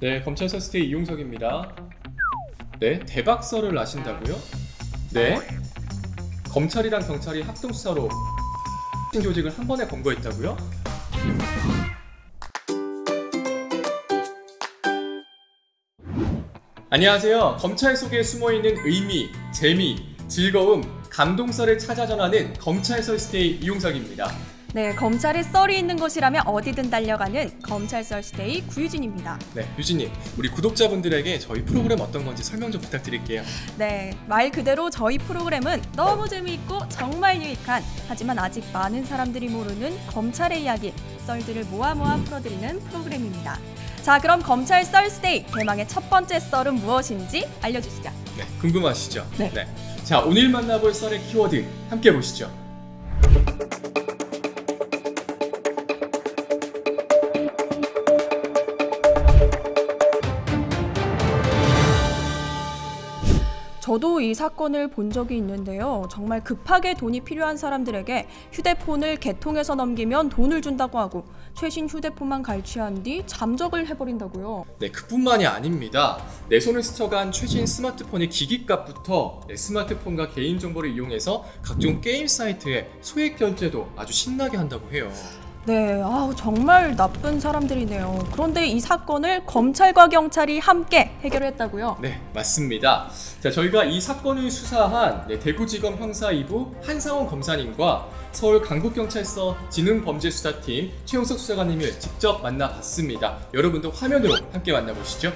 네, 검찰서 스테이 이용석입니다. 네, 대박설을 아신다고요? 네, 검찰이랑 경찰이 합동수사로 조직을 한 번에 검거했다고요? 안녕하세요. 검찰 속에 숨어있는 의미, 재미, 즐거움, 감동설을 찾아 전하는 검찰서 스테이 이용석입니다. 네, 검찰에 썰이 있는 곳이라면 어디든 달려가는 검찰썰 스테이 구유진입니다. 네, 유진님, 우리 구독자분들에게 저희 프로그램 어떤 건지 설명 좀 부탁드릴게요. 네, 말 그대로 저희 프로그램은 너무 재미있고 정말 유익한, 하지만 아직 많은 사람들이 모르는 검찰의 이야기, 썰들을 모아 풀어드리는 프로그램입니다. 자, 그럼 검찰 썰 스테이 대망의 첫 번째 썰은 무엇인지 알려주시죠. 네, 궁금하시죠? 네. 자, 오늘 만나볼 썰의 키워드 함께 보시죠. 저도 이 사건을 본 적이 있는데요. 정말 급하게 돈이 필요한 사람들에게 휴대폰을 개통해서 넘기면 돈을 준다고 하고 최신 휴대폰만 갈취한 뒤 잠적을 해버린다고요. 네, 그뿐만이 아닙니다. 내 손을 스쳐간 최신 스마트폰의 기기값부터 스마트폰과 개인정보를 이용해서 각종 게임 사이트에 소액 결제도 아주 신나게 한다고 해요. 네, 정말 나쁜 사람들이네요. 그런데 이 사건을 검찰과 경찰이 함께 해결했다고요? 네, 맞습니다. 자, 저희가 이 사건을 수사한 대구지검 형사 2부 한상원 검사님과 서울 강북경찰서 지능범죄수사팀 최용석 수사관님을 직접 만나봤습니다. 여러분도 화면으로 함께 만나보시죠.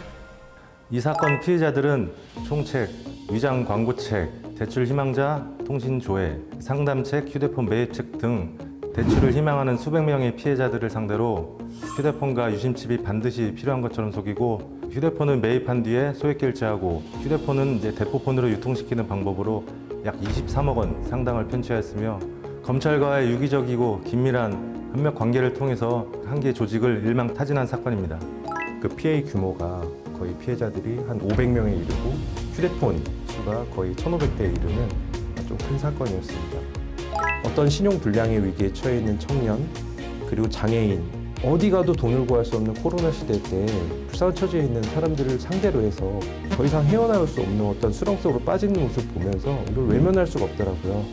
이 사건 피해자들은 총책, 위장 광고책, 대출 희망자 통신 조회, 상담책, 휴대폰 매입책 등 대출을 희망하는 수백 명의 피해자들을 상대로 휴대폰과 유심칩이 반드시 필요한 것처럼 속이고 휴대폰을 매입한 뒤에 소액 결제하고 휴대폰은 대포폰으로 유통시키는 방법으로 약 23억 원 상당을 편취하였으며 검찰과의 유기적이고 긴밀한 협력 관계를 통해서 한 개 조직을 일망타진한 사건입니다. 그 피해 규모가 거의 피해자들이 한 500명에 이르고 휴대폰 수가 거의 1,500대에 이르는 좀 큰 사건이었습니다. 어떤 신용불량의 위기에 처해 있는 청년, 그리고 장애인, 어디 가도 돈을 구할 수 없는 코로나 시대 때 불쌍한 처지에 있는 사람들을 상대로 해서 더 이상 헤어나올 수 없는 어떤 수렁 속으로 빠지는 모습을 보면서 이걸 외면할 수가 없더라고요.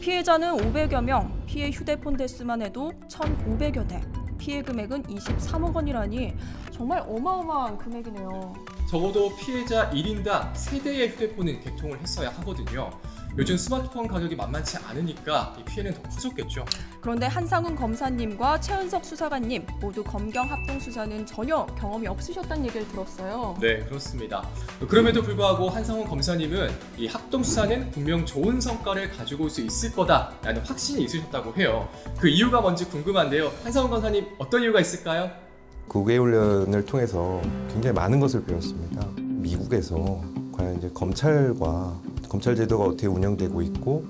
피해자는 500여 명, 피해 휴대폰 대수만 해도 1,500여 대, 피해 금액은 23억 원이라니 정말 어마어마한 금액이네요. 적어도 피해자 1인당 3대의 휴대폰은 개통을 했어야 하거든요. 요즘 스마트폰 가격이 만만치 않으니까 이 피해는 더 커졌겠죠. 그런데 한상훈 검사님과 최은석 수사관님 모두 검경 합동수사는 전혀 경험이 없으셨다는 얘기를 들었어요. 네, 그렇습니다. 그럼에도 불구하고 한상훈 검사님은 이 합동수사는 분명 좋은 성과를 가지고 올 수 있을 거다라는 확신이 있으셨다고 해요. 그 이유가 뭔지 궁금한데요. 한상훈 검사님, 어떤 이유가 있을까요? 국외 훈련을 통해서 굉장히 많은 것을 배웠습니다. 미국에서 과연 이제 검찰 제도가 어떻게 운영되고 있고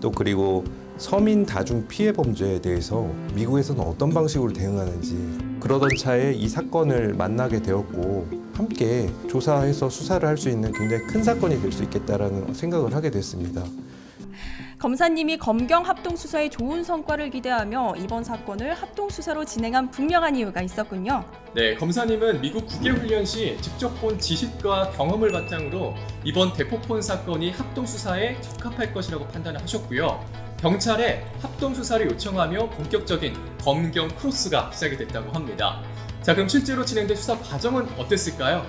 또 그리고 서민 다중 피해 범죄에 대해서 미국에서는 어떤 방식으로 대응하는지 그러던 차에 이 사건을 만나게 되었고 함께 조사해서 수사를 할 수 있는 굉장히 큰 사건이 될 수 있겠다라는 생각을 하게 됐습니다. 검사님이 검경 합동수사에 좋은 성과를 기대하며 이번 사건을 합동수사로 진행한 분명한 이유가 있었군요. 네, 검사님은 미국 국외훈련 시 직접 본 지식과 경험을 바탕으로 이번 대포폰 사건이 합동수사에 적합할 것이라고 판단을 하셨고요. 경찰에 합동수사를 요청하며 본격적인 검경 크로스가 시작이 됐다고 합니다. 자, 그럼 실제로 진행된 수사 과정은 어땠을까요?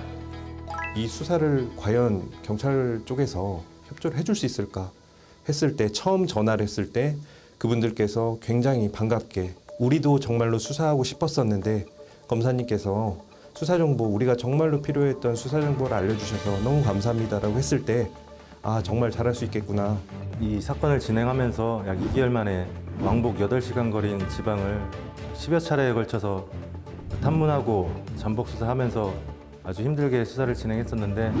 이 수사를 과연 경찰 쪽에서 협조를 해줄 수 있을까 했을 때, 처음 전화를 했을 때 그분들께서 굉장히 반갑게 우리도 정말로 수사하고 싶었었는데 검사님께서 수사정보, 우리가 정말로 필요했던 수사정보를 알려주셔서 너무 감사합니다라고 했을 때 정말 잘할 수 있겠구나. 이 사건을 진행하면서 약 2개월 만에 왕복 8시간 거리인 지방을 10여 차례에 걸쳐서 탐문하고 잠복 수사하면서 아주 힘들게 수사를 진행했었는데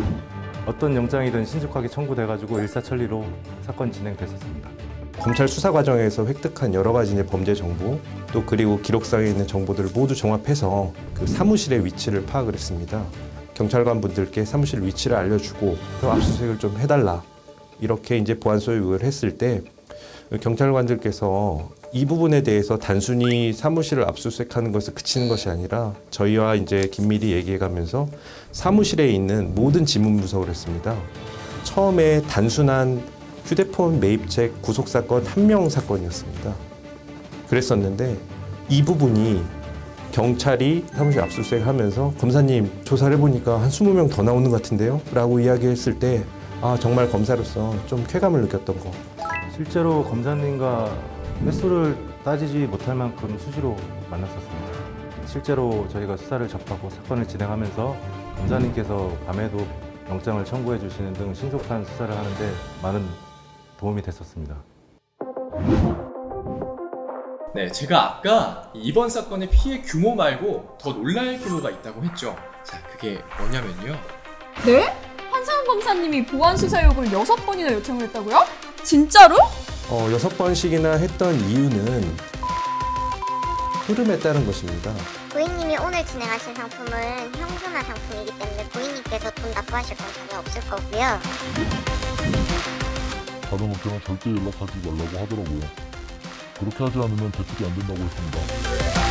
어떤 영장이든 신속하게 청구돼가지고 일사천리로 사건 진행됐었습니다. 검찰 수사 과정에서 획득한 여러 가지 범죄 정보, 또 그리고 기록상에 있는 정보들을 모두 종합해서 그 사무실의 위치를 파악을 했습니다. 경찰관 분들께 사무실 위치를 알려주고 그럼 압수수색을 좀 해달라, 이렇게 이제 보안 소위 요구를 했을 때 경찰관들께서 이 부분에 대해서 단순히 사무실을 압수수색하는 것에 그치는 것이 아니라 저희와 이제 긴밀히 얘기해가면서 사무실에 있는 모든 지문 분석을 했습니다. 처음에 단순한 휴대폰 매입책 구속 사건 한 명 사건이었습니다. 그랬었는데 이 부분이 경찰이 사무실 압수수색하면서 검사님 조사를 해보니까 한 20명 더 나오는 것 같은데요? 라고 이야기했을 때 정말 검사로서 좀 쾌감을 느꼈던 거. 실제로 검사님과 횟수를 따지지 못할 만큼 수시로 만났었습니다. 실제로 저희가 수사를 접하고 사건을 진행하면서 검사님께서 밤에도 영장을 청구해 주시는 등 신속한 수사를 하는데 많은 도움이 됐었습니다. 네, 제가 아까 이번 사건의 피해 규모 말고 더 놀랄 규모가 있다고 했죠. 자, 그게 뭐냐면요. 네? 한상훈 검사님이 보안 수사 요구를 6번이나 요청을 했다고요? 진짜로? 6번씩이나 했던 이유는 흐름에 따른 것입니다. 고객님이 오늘 진행하신 상품은 현금화 상품이기 때문에 고객님께서 돈 납부하실 건 전혀 없을 거고요. 다른 업체랑 절대 연락하지 말라고 하더라고요. 그렇게 하지 않으면 대출이 안 된다고 했습니다.